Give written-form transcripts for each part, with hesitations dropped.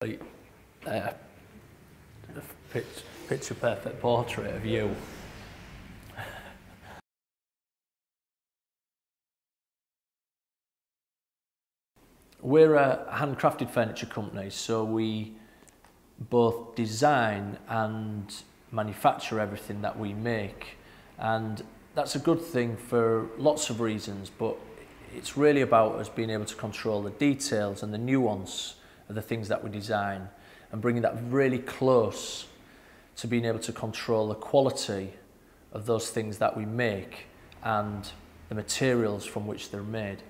A picture perfect portrait of you. We're a handcrafted furniture company, so we both design and manufacture everything that we make, and that's a good thing for lots of reasons, but it's really about us being able to control the details and the nuance of the things that we design and bringing that really close to being able to control the quality of those things that we make and the materials from which they're made.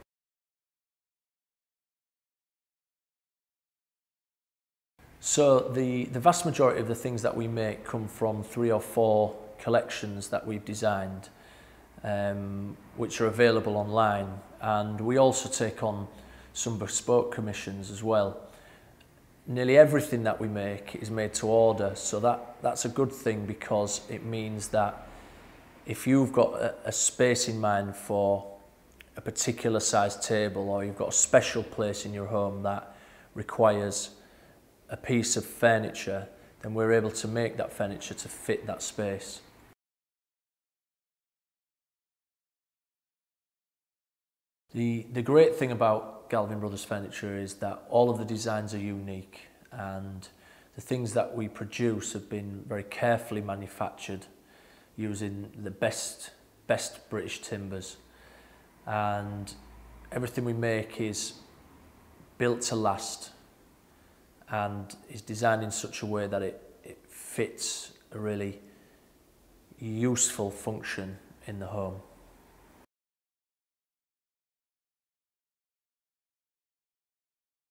So the vast majority of the things that we make come from 3 or 4 collections that we've designed, which are available online, and we also take on some bespoke commissions as well. Nearly everything that we make is made to order, so that's a good thing, because it means that if you've got a space in mind for a particular size table, or you've got a special place in your home that requires a piece of furniture, then we're able to make that furniture to fit that space. The great thing about Galvin Brothers furniture is that all of the designs are unique, and the things that we produce have been very carefully manufactured using the best British timbers, and everything we make is built to last and is designed in such a way that it fits a really useful function in the home.